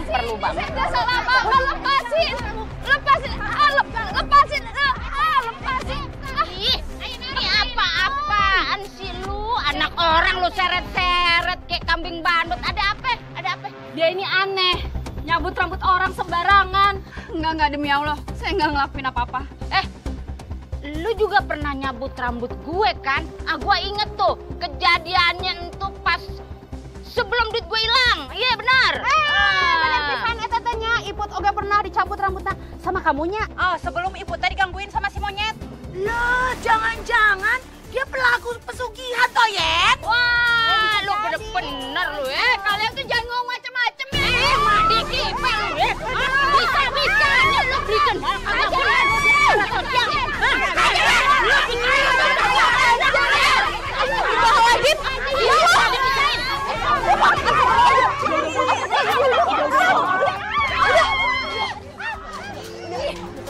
perlu banget. Saya salah apa? Lepasin. Lepasin. Lepasin. Lepasin. Ini apa-apaan sih lu? Anak orang lu seret-seret kayak kambing bandut. Ada apa? Ada apa? Dia ini aneh. Nyabut rambut orang sembarangan. Enggak, demi Allah. Saya nggak ngelakuin apa-apa. Lu juga pernah nyabut rambut gue kan? Gue inget tuh kejadiannya itu pas sebelum duit gue hilang. Iya benar. Benar pisan eta teh nya. Iput oge pernah dicabut rambutnya sama kamunya. Oh, sebelum ibu tadi gangguin sama si monyet. Lah, jangan-jangan dia pelaku pesugihan toh, Yen? Wah, lu bener-bener lu kalian tuh jangan ngomong macem-macem ya. Dikipel lu Bisa-bisanya lu berikan hal kagak boleh.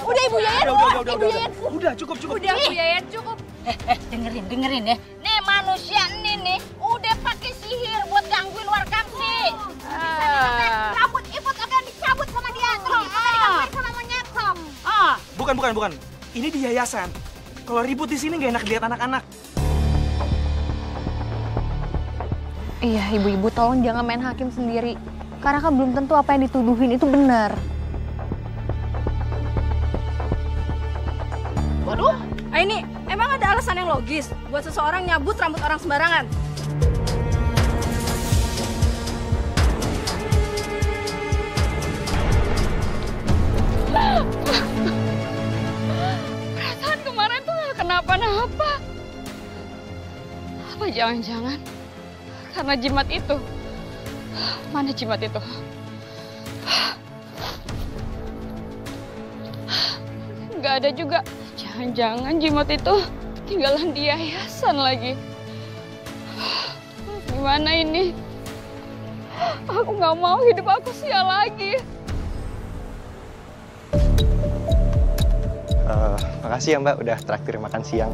Udah Ibu Yayan. Udah cukup. Udah Bu Yayan cukup. Dengerin ya. Nih manusia nih udah pakai sihir buat gangguin warga sih. Rambut Iput oke dicabut sama dia. Terus Iput tadi digangguin sama monyet. Bukan. Ini di yayasan. Kalau ribut di sini nggak enak dilihat anak-anak. Iya, ibu-ibu tolong jangan main hakim sendiri. Karena kan belum tentu apa yang dituduhin itu benar. Waduh, ini emang ada alasan yang logis buat seseorang nyabut rambut orang sembarangan? Perasaan kemarin tuh gak kenapa-napa. Apa jangan-jangan karena jimat itu? Mana jimat itu? Gak ada juga. Jangan-jangan jimat itu tinggalan di yayasan lagi. Gimana ini? Aku gak mau hidup aku sial lagi. Makasih ya Mbak udah traktir makan siang.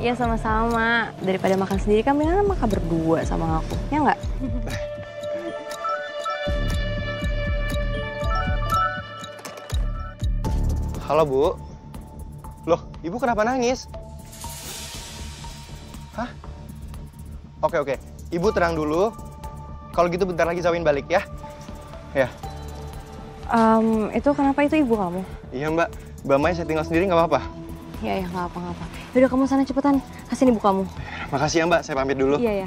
Iya sama-sama. Daripada makan sendiri kan mendingan makan berdua sama aku. Ya nggak? Halo Bu. Loh, Ibu kenapa nangis? Hah? Oke. Ibu tenang dulu. Kalau gitu bentar lagi Zawin balik ya. Ya. Itu kenapa itu ibu kamu? Iya Mbak. Mbak Mai saya tinggal sendiri nggak apa-apa? Iya, nggak apa-apa. Yaudah kamu sana cepetan. Kasihin ibu kamu. Makasih ya Mbak, saya pamit dulu. Iya.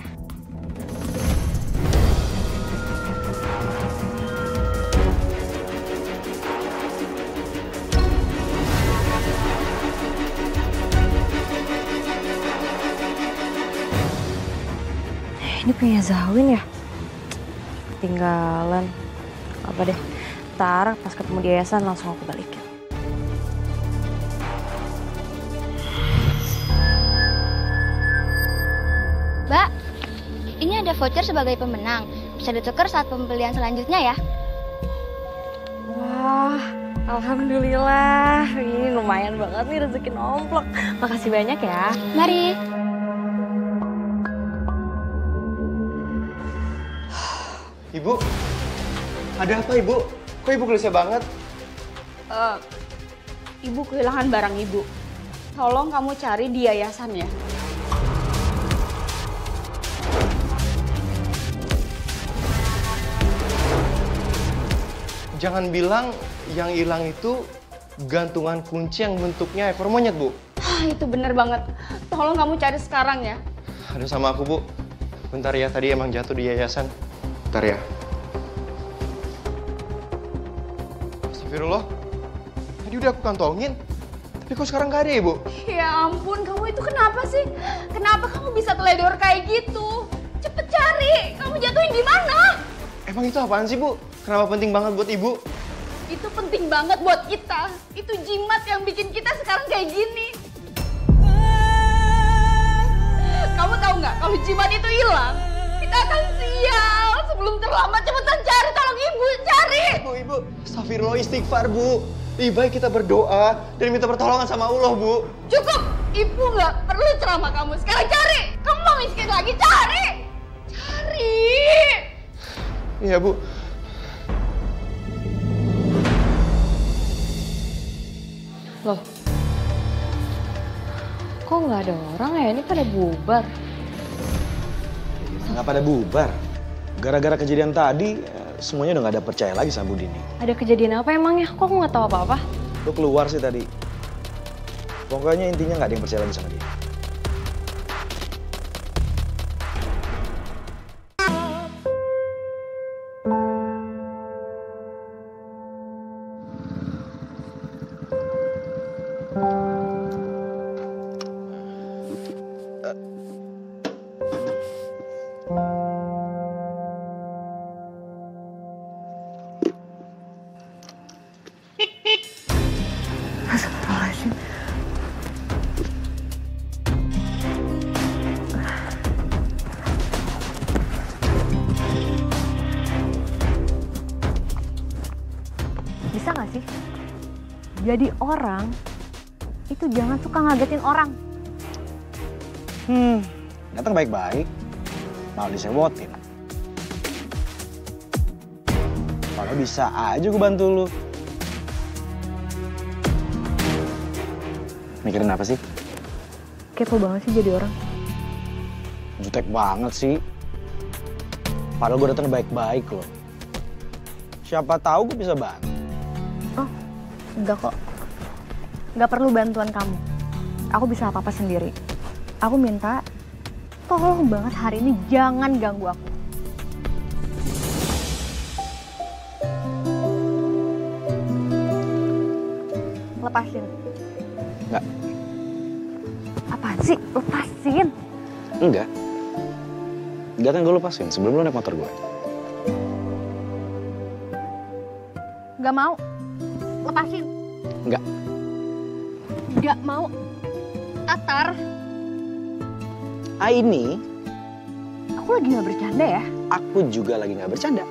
Ini punya Zawin ya? Ketinggalan. Apa deh? Ntar pas ketemu di yayasan langsung aku balikin. Mbak, ini ada voucher sebagai pemenang. Bisa ditukar saat pembelian selanjutnya ya. Wah, alhamdulillah. Ini lumayan banget nih rezeki nomplok. Makasih banyak ya. Mari. Ibu, ada apa Ibu? Kok Ibu gelisah banget? Ibu kehilangan barang ibu. Tolong kamu cari di yayasan ya. Jangan bilang yang hilang itu gantungan kunci yang bentuknya ekor monyet, Bu. Itu bener banget. Tolong kamu cari sekarang ya. Ada sama aku, Bu. Bentar ya, tadi emang jatuh di yayasan. Bentar ya. Astagfirullah. Tadi udah aku kantongin. Tapi kok sekarang gak ada ya, Bu? Ya ampun, kamu itu kenapa sih? Kenapa kamu bisa teledor kayak gitu? Cepet cari. Kamu jatuhin di mana? Emang itu apaan sih, Bu? Kenapa penting banget buat Ibu? Itu penting banget buat kita. Itu jimat yang bikin kita sekarang kayak gini. Kamu tahu nggak? Kalau jimat itu hilang, kita akan sial. Sebelum terlambat, cepetan cari. Tolong ibu, cari. Ibu. Astagfirullah, istighfar, Bu. Lebih baik kita berdoa dan minta pertolongan sama Allah, Bu. Cukup. Ibu nggak perlu ceramah kamu. Sekarang cari. Kamu mau miskin lagi, cari. Cari. Iya, Bu. Loh, kok nggak ada orang ya? Ini pada bubar. Nggak pada bubar. Gara-gara kejadian tadi, semuanya udah nggak ada percaya lagi sama Bu Dini. Ada kejadian apa emangnya? Kok aku nggak tahu apa-apa? Lo keluar sih tadi. Pokoknya intinya nggak ada yang percaya lagi sama dia. Bisa nggak sih? Jadi orang itu jangan suka ngagetin orang. Datang baik-baik, malah disewotin. Kalau bisa aja gue bantu lu. Mikirin apa sih? Kepo banget sih jadi orang. Jutek banget sih. Padahal gue datang baik-baik loh. Siapa tahu gue bisa bantu. Oh, enggak kok. Enggak perlu bantuan kamu. Aku bisa apa-apa sendiri. Aku minta, tolong banget hari ini jangan ganggu aku. Lepasin. Enggak. Apaan sih? Lepasin. Enggak. Enggak kan gue lepasin sebelum lu naik motor gue. Enggak mau. Lepasin. Enggak. Enggak mau. Atar. Ini. Aku lagi gak bercanda ya? Aku juga lagi gak bercanda.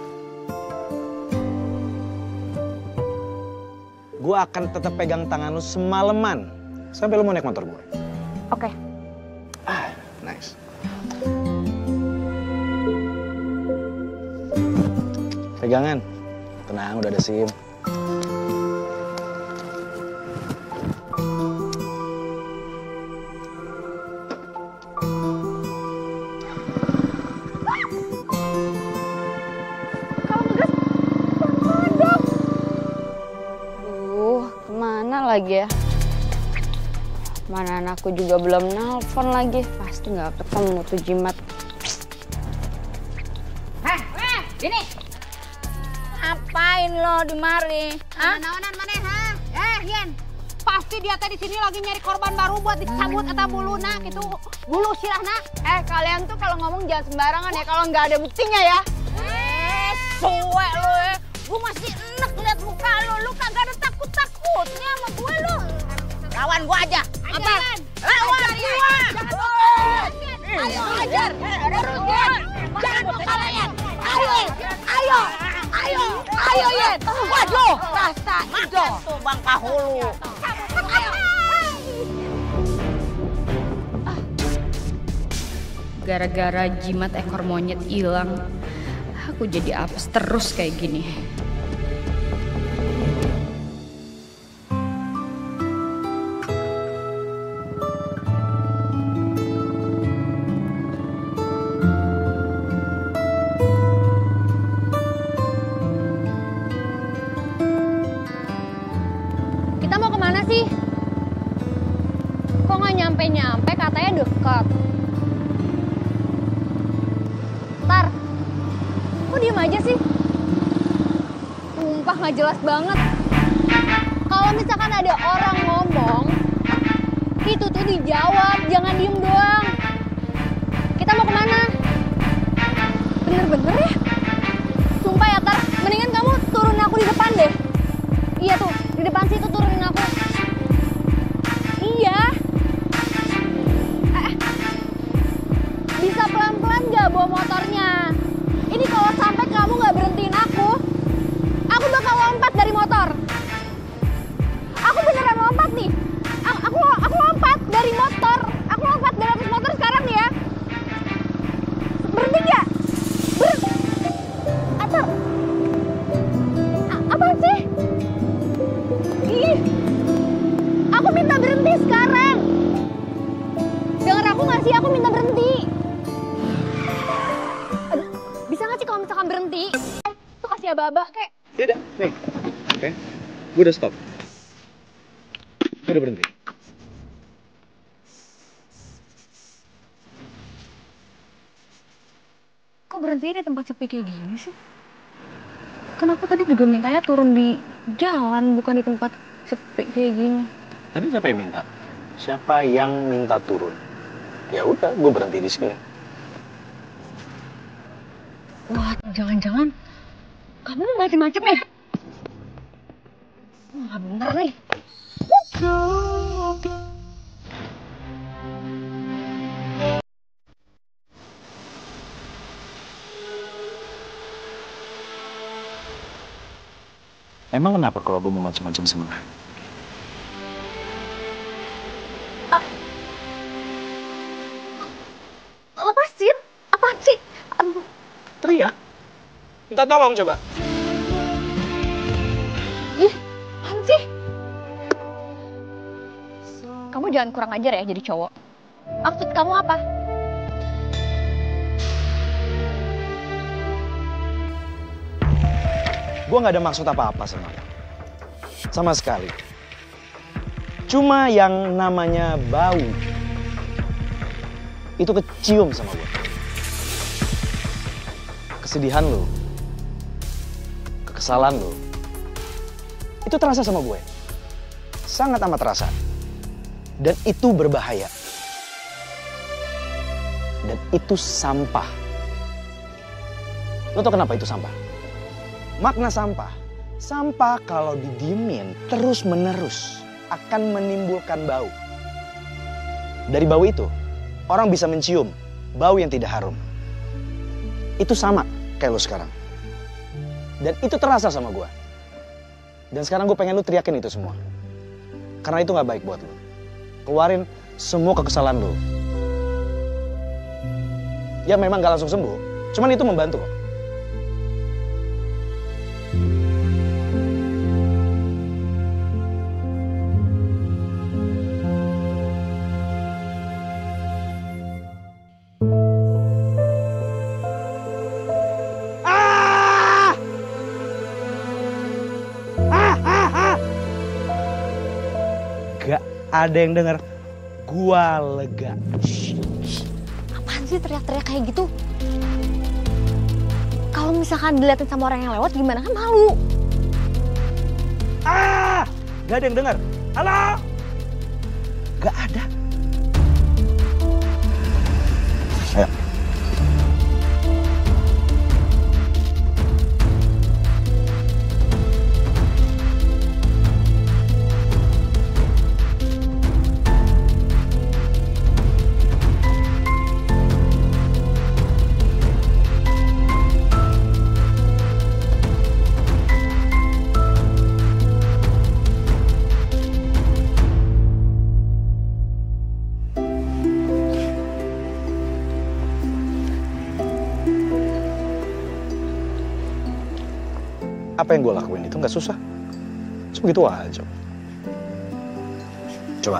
Gue akan tetap pegang tangan lu semalaman. Sampai lu mau naik motor gue. Oke. Nice. Pegangan. Tenang, udah ada SIM. Lagi ya, mana anakku juga belum nelpon lagi, pasti nggak ketemu tuh jimat. Ini ngapain lo di mari? Naonan maneh ha? Yen, pasti dia tadi sini lagi nyari korban baru buat dicabut atau buluna gitu, bulu sirahna. Kalian tuh kalau ngomong jangan sembarangan ya, kalau nggak ada buktinya ya. Suwe lo ya, gue masih enek liat muka lo kagak ada takut-takutnya sama gue lo. Lawan gue aja. Apa? Lawan gue. Ayo ajar. Jangan mau kalian. Ayo Yen. Waduh, rasa itu. Tuh Bang Kahulu. Gara-gara jimat ekor monyet hilang, aku jadi apes terus kayak gini. Kita mau kemana sih? Kok nggak nyampe-nyampe, katanya dekat. Tar, kok diem aja sih? Sumpah nggak jelas banget. Kalau misalkan ada orang ngomong, itu tuh dijawab, jangan diem doang. Kita mau kemana? Bener-bener ya? Sumpah ya Tar, mendingan kamu turun aku di depan deh. Iya tuh, di depan situ turunin aku. Iya. Bisa pelan-pelan gak bawa motornya? Ini kalau sampai kamu gak berhentiin aku bakal lompat dari motor. Aku beneran lompat nih. Aku lompat dari motor. Aku lompat dari atas motor sekarang nih ya. Berhenti gak? Atau si Abah-abah kek. Yaudah, nih. Oke. Gue udah stop. Gue udah berhenti. Kok berhenti di tempat sepi kayak gini sih? Kenapa tadi juga mintanya turun di jalan, bukan di tempat sepi kayak gini? Tadi siapa yang minta? Siapa yang minta turun? Ya udah, gue berhenti di sini. Wah, jangan-jangan kamu macem-macem ya? Wah, bener nih. Emang kenapa kalau gue mau macam-macam sama? Lepasin? Apaan sih? Teriak. Minta tolong coba. Ih, apaan sih? Kamu jangan kurang ajar ya jadi cowok. Maksud kamu apa? Gue gak ada maksud apa-apa sama lo. Sama sekali. Cuma yang namanya bau itu kecium sama gue. Kesedihan lo, kekesalan lo, itu terasa sama gue. Sangat amat terasa. Dan itu berbahaya. Dan itu sampah. Lo tau kenapa itu sampah? Makna sampah. Sampah kalau didiemin terus-menerus akan menimbulkan bau. Dari bau itu, orang bisa mencium bau yang tidak harum. Itu sama kayak lo sekarang. Dan itu terasa sama gue. Dan sekarang gue pengen lo teriakin itu semua. Karena itu gak baik buat lo. Keluarin semua kekesalan lo. Ya memang gak langsung sembuh, cuman itu membantu kok. Gak ada yang denger, gua lega. Apaan sih teriak-teriak kayak gitu? Kalau misalkan diliatin sama orang yang lewat gimana, kan malu. Gak ada yang denger. Halo? Gak ada. Ayo. Apa yang gue lakuin itu nggak susah. Sebegitu aja. Coba.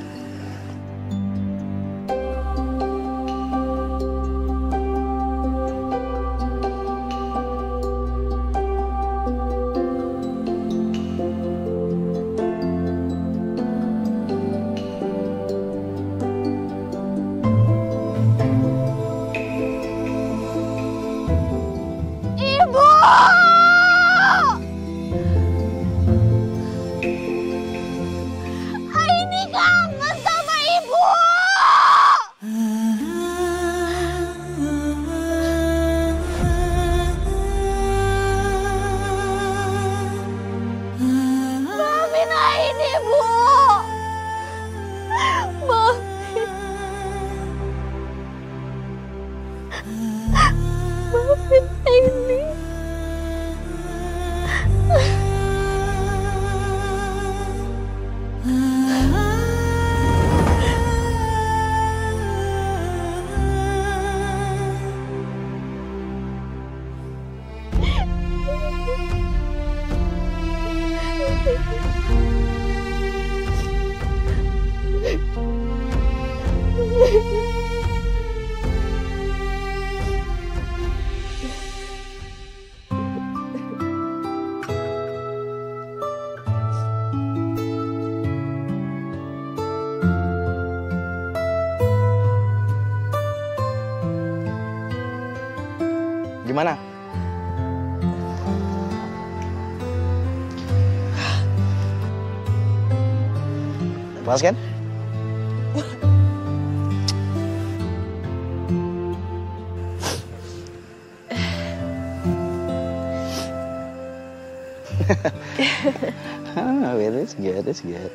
Gimana? Puas kan? That's good, that's good.